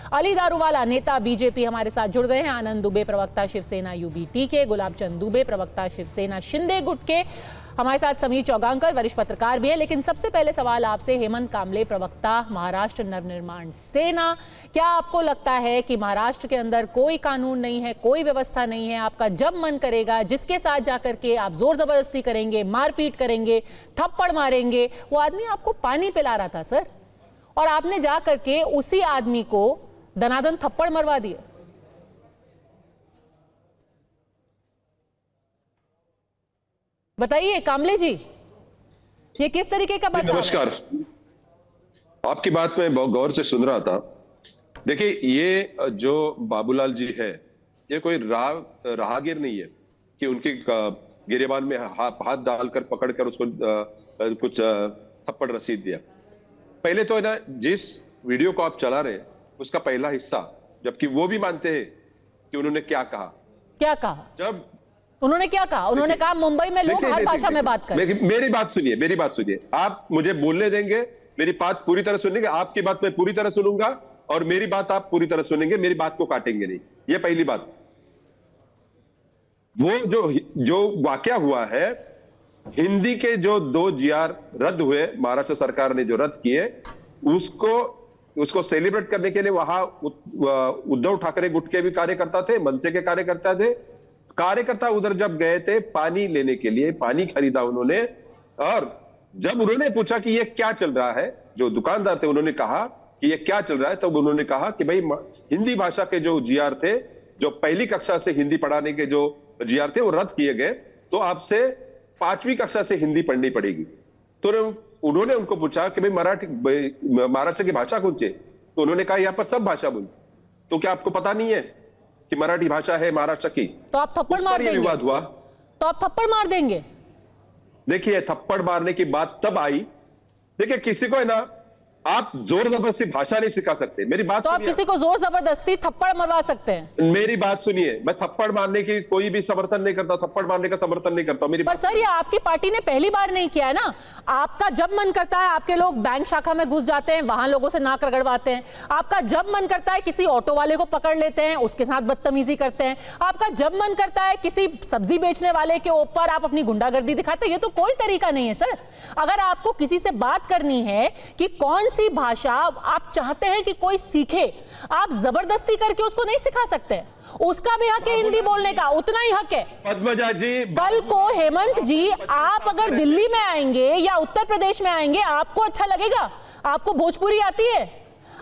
अली दारूवाला नेता बीजेपी हमारे साथ जुड़ गए हैं। आनंद दुबे प्रवक्ता शिवसेना यूबीटी के, गुलाब चंद दुबे प्रवक्ता शिवसेना शिंदे गुट के, हमारे साथ समीर चौगांकर वरिष्ठ पत्रकार भी है। लेकिन सबसे पहले सवाल आपसे, हेमंत कामले प्रवक्ता महाराष्ट्र नवनिर्माण सेना, क्या आपको लगता है कि महाराष्ट्र के अंदर कोई कानून नहीं है, कोई व्यवस्था नहीं है? आपका जब मन करेगा जिसके साथ जाकर के आप जोर जबरदस्ती करेंगे, मारपीट करेंगे, थप्पड़ मारेंगे? वो आदमी आपको पानी पिला रहा था सर, और आपने जा करके उसी आदमी को दनादन थप्पड़ मरवा दिए। बताइए कामले जी, ये किस तरीके का बर्ताव है? नमस्कार, आपकी बात में बहुत गौर से सुन रहा था। देखिए, ये जो बाबूलाल जी है, ये कोई राहगीर नहीं है कि उनकी गिरेबान में हाथ डालकर पकड़कर उसको कुछ थप्पड़ रसीद दिया। पहले तो है ना, जिस वीडियो को आप चला रहे उसका पहला हिस्सा, जबकि वो भी मानते हैं कि उन्होंने क्या कहा। जब उन्होंने क्या कहा? उन्होंने कहा मुंबई में लोग हर भाषा में बात करें। मेरी बात सुनिए, आप मुझे बोलने देंगे, मेरी बात पूरी तरह सुनेंगे। आपकी बात मैं पूरी तरह सुनूंगा और मेरी बात आप पूरी तरह सुनेंगे, मेरी बात को काटेंगे नहीं। ये पहली बात। वो जो वाकया हुआ है, हिंदी के जो 2 GR रद्द हुए, महाराष्ट्र सरकार ने जो रद्द किए, उसको सेलिब्रेट करने के लिए वहां उद्धव ठाकरे गुट के भी कार्यकर्ता थे, मनसे के कार्यकर्ता उधर जब गए थे पानी लेने के लिए, पानी खरीदा उन्होंने। और जब उन्होंने पूछा कि ये क्या चल रहा है, जो दुकानदार थे उन्होंने कहा कि ये क्या चल रहा है, तब उन्होंने कहा कि भाई हिंदी भाषा के जो GR थे, जो पहली कक्षा से हिंदी पढ़ाने के जो GR थे, वो रद्द किए गए, तो आपसे 5वीं कक्षा से हिंदी पढ़नी पड़ेगी। तो उन्होंने उनको पूछा कि भाई महाराष्ट्र की भाषा कौन सी है? तो उन्होंने कहा यहाँ पर सब भाषा बोलते। तो क्या आपको पता नहीं है कि मराठी भाषा है महाराष्ट्र की? तो आप थप्पड़ मार देंगे? विवाद हुआ तो आप थप्पड़ मार देंगे? देखिए, थप्पड़ मारने की बात तब आई, देखिए किसी को है ना, आप जोर जबरदस्ती भाषा नहीं सिखा सकते। मेरी बात तो आप किसी को जोर जबरदस्ती थप्पड़ मरवा सकते हैं? मेरी बात सुनिए, मैं थप्पड़ मारने की कोई भी समर्थन नहीं करता, थप्पड़ मारने का समर्थन नहीं करता। मेरी पर सर, ये आपकी पार्टी ने पहली बार नहीं किया है ना। आपका जब मन करता है आपके लोग बैंक शाखा में घुस जाते हैं, वहां लोगों से नाक रगड़वाते हैं। आपका जब मन करता है किसी ऑटो वाले को पकड़ लेते हैं, उसके साथ बदतमीजी करते हैं। आपका जब मन करता है किसी सब्जी बेचने वाले के ऊपर आप अपनी गुंडागर्दी दिखाते हैं। ये तो कोई तरीका नहीं है सर। अगर आपको किसी से बात करनी है कि कौन सी भाषा आप चाहते हैं कि कोई सीखे, आप जबरदस्ती करके उसको नहीं सिखा सकते। उसका भी हक है हिंदी बोलने का, उतना ही हक है। पद्मजा जी, कल को हेमंत जी, आप अगर दिल्ली में आएंगे या उत्तर प्रदेश में आएंगे, आपको अच्छा लगेगा? आपको भोजपुरी आती है?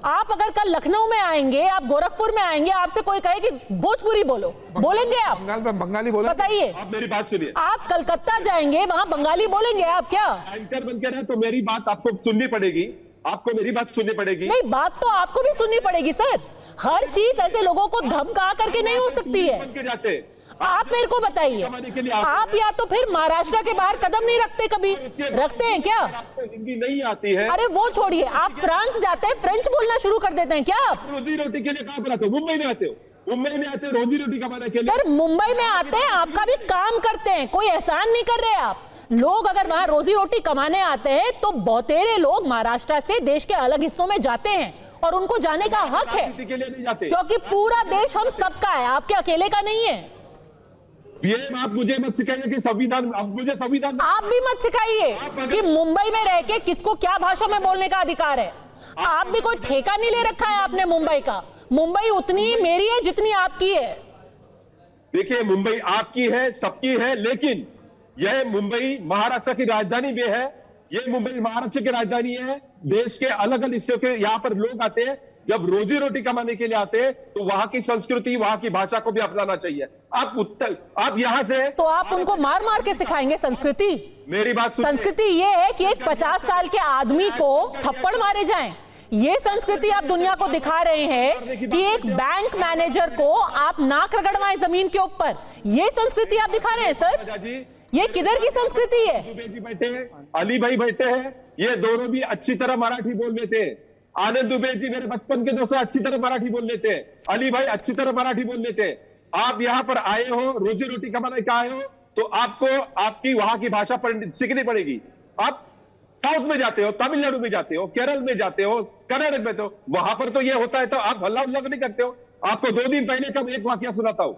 आप अगर कल लखनऊ में आएंगे, आप गोरखपुर में आएंगे, आपसे कोई कहे कि भोजपुरी बोलो, बोलेंगे आप? बंगाली बोले? बताइए। आप मेरी बात सुनिए। आप कलकत्ता जाएंगे, वहां बंगाली बोलेंगे आप क्या? एंकर बनकर है तो मेरी बात आपको सुननी पड़ेगी, आपको मेरी बात सुननी पड़ेगी। नहीं, बात तो आपको भी सुननी पड़ेगी सर। हर चीज ऐसे लोगों को धमका करके नहीं हो सकती है। आप मेरे को बताइए, आप या तो फिर महाराष्ट्र के बाहर कदम नहीं रखते, कभी रखते हैं क्या? आपको हिंदी नहीं आती है? अरे वो छोड़िए, आप फ्रांस जाते हैं, फ्रेंच बोलना शुरू कर देते हैं क्या आप? रोजी रोटी के लिए कहां पर आते हो? मुंबई में आते हो? मुंबई में आते हो रोजी रोटी कमाने के लिए? सर, मुंबई में आते हैं, आपका भी काम करते हैं, कोई एहसान नहीं कर रहे आप। लोग अगर वहां रोजी रोटी कमाने आते हैं तो बहुतेरे लोग महाराष्ट्र से देश के अलग हिस्सों में जाते हैं, और उनको जाने का हक है, क्योंकि पूरा देश हम सबका है, आपके अकेले का नहीं है। ये आप मुझे मत सिखाइए कि संविधान, आप मुझे संविधान, आप भी मत सिखाइए कि मुंबई में रह के किसको क्या भाषा में बोलने का अधिकार है। आप भी कोई ठेका नहीं ले रखा है आपने मुंबई का। मुंबई उतनी मेरी है जितनी आपकी है। देखिए, मुंबई आपकी है, सबकी है, लेकिन यह मुंबई महाराष्ट्र की राजधानी भी है। यह मुंबई महाराष्ट्र की राजधानी है। देश के अलग अलग हिस्सों के यहाँ पर लोग आते हैं, जब रोजी रोटी कमाने के लिए आते हैं, तो वहां की संस्कृति, वहां की भाषा को भी अपनाना चाहिए। आप यहां से, तो आप उनको मार मार के सिखाएंगे संस्कृति? मेरी बात सुनिए। संस्कृति ये है कि एक 50 साल के आदमी को थप्पड़ मारे जाएं। ये संस्कृति आप दुनिया को दिखा रहे हैं कि एक बैंक मैनेजर को आप नाक रगड़वाएं जमीन के ऊपर। ये संस्कृति आप दिखा रहे हैं सर? ये किधर की संस्कृति है? दुबे जी बैठे हैं, अली भाई बैठे हैं, ये दोनों भी अच्छी तरह मराठी बोल लेते हैं। आनंद दुबे जी मेरे बचपन के दोस्त अच्छी तरह मराठी बोल लेते हैं, अली भाई अच्छी तरह मराठी बोल लेते हैं। आप यहाँ पर आए हो, रोजी रोटी कमाने के आए हो, तो आपको आपकी वहां की भाषा सीखनी पड़ेगी। आप साउथ में जाते हो, तमिलनाडु में जाते हो, केरल में जाते हो, कर्नाटक में, तो वहां पर तो ये होता है तो आप हल्ला उल्ला नहीं करते हो। आपको 2 दिन पहले का एक वाकया सुनाता हूं।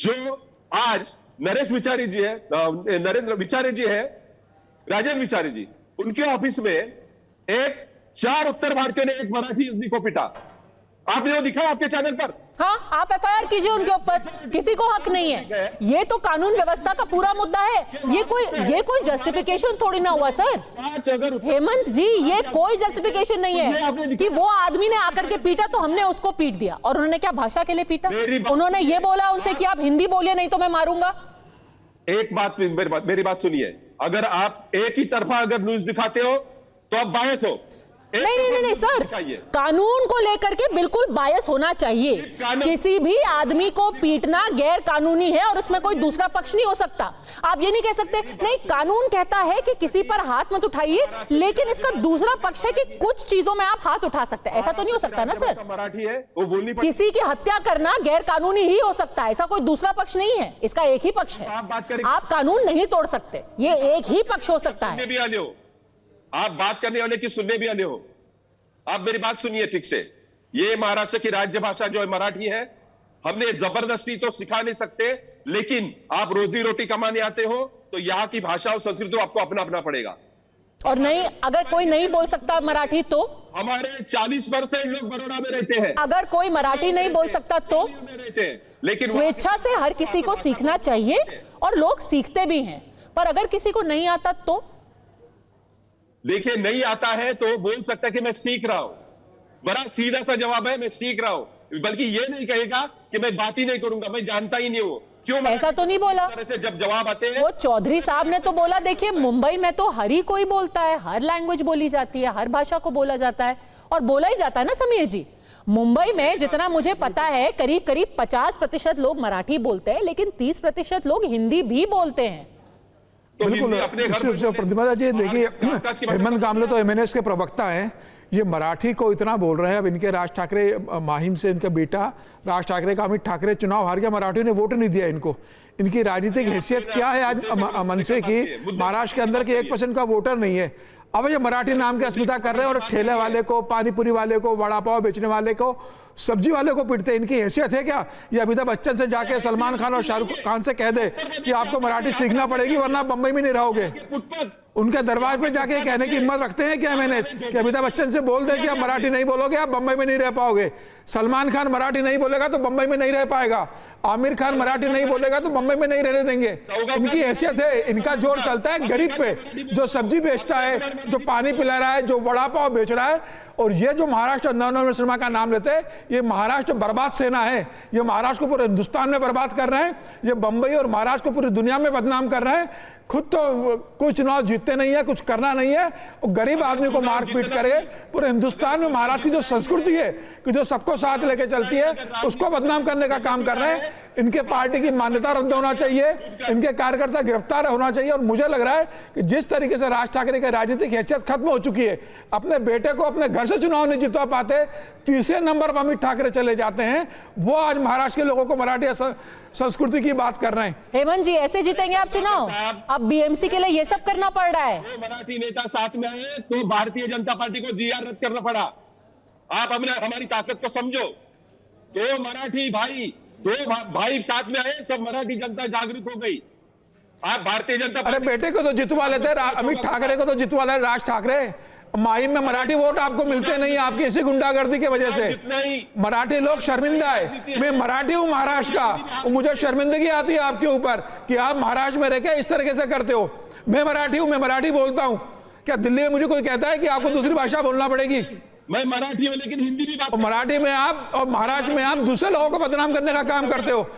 जो आज नरेश विचारी जी है, नरेंद्र विचारी जी है, राजेंद्र विचारी जी, उनके ऑफिस में एक 4 उत्तर भारतीयों ने एक मराठी आदमी को पिटा। आपने वो दिखा आपके चैनल पर? हाँ, आप एफआईआर कीजिए उनके ऊपर, किसी को हक नहीं है। ये तो कानून व्यवस्था का पूरा मुद्दा है। ये कोई जस्टिफिकेशन थोड़ी ना हुआ सर। हेमंत जी, ये कोई जस्टिफिकेशन नहीं है कि वो आदमी ने आकर के पीटा तो हमने उसको पीट दिया। और उन्होंने क्या भाषा के लिए पीटा? उन्होंने ये बोला उनसे कि आप हिंदी बोलिए नहीं तो मैं मारूंगा। एक बात, मेरी बात सुनिए, अगर आप एक ही तरफा अगर न्यूज दिखाते हो तो आप बायस हो। नहीं सर, कानून को लेकर के बिल्कुल बायस होना चाहिए। किसी भी आदमी को पीटना गैर कानूनी है और उसमें कोई दूसरा पक्ष नहीं हो सकता। आप ये नहीं कह सकते नहीं, कानून कहता है कि किसी पर हाथ मत उठाइए, लेकिन इसका दूसरा पक्ष है कि कुछ चीजों में आप हाथ उठा सकते हैं। ऐसा तो नहीं हो सकता ना सर। मराठी है वो बोलनी, किसी की हत्या करना गैर कानूनी ही हो सकता है, ऐसा कोई दूसरा पक्ष नहीं है। इसका एक ही पक्ष है। आप कानून नहीं तोड़ सकते, ये एक ही पक्ष हो सकता है। आप बात करने वाले की सुनने भी आने हो। आप मेरी बात सुनिए ठीक से। ये महाराष्ट्र की राज्य भाषा जो है मराठी है। हमने जबरदस्ती तो सिखा नहीं सकते, लेकिन आप रोजी रोटी कमाने आते हो तो यहाँ की भाषा और संस्कृति आपको अपना अपना पड़ेगा। और नहीं, अगर कोई नहीं बोल सकता मराठी तो? हमारे 40% लोग बड़ौदा में रहते हैं। अगर कोई मराठी नहीं बोल सकता तो? रहते हैं, लेकिन स्वेच्छा से हर किसी को सीखना चाहिए और लोग सीखते भी हैं। पर अगर किसी को नहीं आता तो? देखिए, नहीं आता है तो बोल सकता है कि मैं सीख रहा हूं। बड़ा सीधा सा जवाब है, मैं सीख रहा हूं। बल्कि ये नहीं कहेगा कि मैं बात ही नहीं करूंगा, मैं जानता ही नहीं हूं। क्यों? ऐसा तो नहीं बोला। से जब जवाब आते हैं, वो चौधरी साहब ने तो बोला, देखिए मुंबई में तो हर ही कोई बोलता है, हर लैंग्वेज बोली जाती है, हर भाषा को बोला जाता है और बोला ही जाता है ना समीर जी। मुंबई में जितना मुझे पता है करीब करीब 50% लोग मराठी बोलते हैं, लेकिन 30% लोग हिंदी भी बोलते हैं। तो बिल्कुल प्रतिभा जी, देखिए हेमंत कामले तो एमएनएस के प्रवक्ता हैं। ये मराठी को इतना बोल रहे हैं। अब इनके राज ठाकरे, माहिम से इनका बेटा राज ठाकरे का, अमित ठाकरे चुनाव हार गया, मराठी ने वोट नहीं दिया इनको। इनकी राजनीतिक हैसियत क्या है आज मनसे की? महाराष्ट्र के अंदर के 1% का वोटर नहीं है। अब ये मराठी नाम की अस्मिता कर रहे हैं और ठेले वाले को, पानीपुरी वाले को, वड़ा पाव बेचने वाले को, सब्जी वाले को पीटते हैं। इनकी हैसियत है क्या? ये अमिताभ बच्चन से जाके सलमान खान और शाहरुख खान से कह दे कि आपको मराठी सीखना पड़ेगी वरना आप बंबई में नहीं रहोगे। उनके दरबार पे जाके कहने की हिम्मत रखते हैं क्या मैंने कि अमिताभ बच्चन से बोल दे कि आप मराठी नहीं बोलोगे आप बंबई में नहीं रह पाओगे। सलमान खान मराठी नहीं बोलेगा तो बंबई में नहीं रह पाएगा। आमिर खान मराठी नहीं बोलेगा तो बंबई में नहीं रहने देंगे। इनकी हैसियत है। इनका जोर चलता है गरीब पे, जो सब्जी बेचता है, जो पानी पिला रहा है, जो वड़ा पाव बेच रहा है। और ये जो महाराष्ट्र नवनिर्माण सेना का नाम लेते हैं, ये महाराष्ट्र बर्बाद सेना है। ये महाराष्ट्र को पूरे हिंदुस्तान में बर्बाद कर रहे हैं। ये बंबई और महाराष्ट्र को पूरी दुनिया में बदनाम कर रहे हैं। खुद तो कोई चुनाव जीतते नहीं है, कुछ करना नहीं है, और गरीब आदमी को मारपीट करके पूरे हिंदुस्तान में महाराष्ट्र की जो संस्कृति है कि जो सबको साथ लेके चलती है, उसको बदनाम करने का काम कर रहे हैं। इनके पार्टी की मान्यता रद्द होना चाहिए, इनके कार्यकर्ता गिरफ्तार होना चाहिए। और मुझे लग रहा है कि जिस तरीके से राज ठाकरे की राजनीतिक हैसियत खत्म हो चुकी है, अपने बेटे को अपने घर से चुनाव नहीं जितवा पाते, तीसरे नंबर पर अमित ठाकरे चले जाते हैं। वो आज महाराष्ट्र के लोगों को मराठी संस्कृति की बात कर रहे हैं। हेमंत जी, ऐसे जीतेंगे आप चुनाव? अब बीएमसी के लिए ये सब करना पड़ रहा है। मराठी नेता साथ में आए तो भारतीय जनता पार्टी को जीआर रद्द करना पड़ा। आप हमारी ताकत को समझो। दो मराठी भाई, दो भाई साथ में आए, सब मराठी जनता जागरूक हो गई। आप भारतीय जनता अरे बेटे को तो जितवा लेते, अमित ठाकरे को तो जितवा ले राज ठाकरे। माहिम में मराठी वोट आपको मिलते नहीं, आपकी इसी गुंडागर्दी की वजह से। मराठी लोग शर्मिंदा है। मैं मराठी हूँ महाराष्ट्र का, मुझे शर्मिंदगी आती है आपके ऊपर कि आप महाराष्ट्र में रहकर इस तरीके से करते हो। मैं मराठी हूँ, मैं मराठी बोलता हूँ। क्या दिल्ली में मुझे कोई कहता है कि आपको दूसरी भाषा बोलना पड़ेगी? मैं मराठी हूँ लेकिन हिंदी भी बात। मराठी में आप और महाराष्ट्र में आप दूसरे लोगों को बदनाम करने का काम करते हो।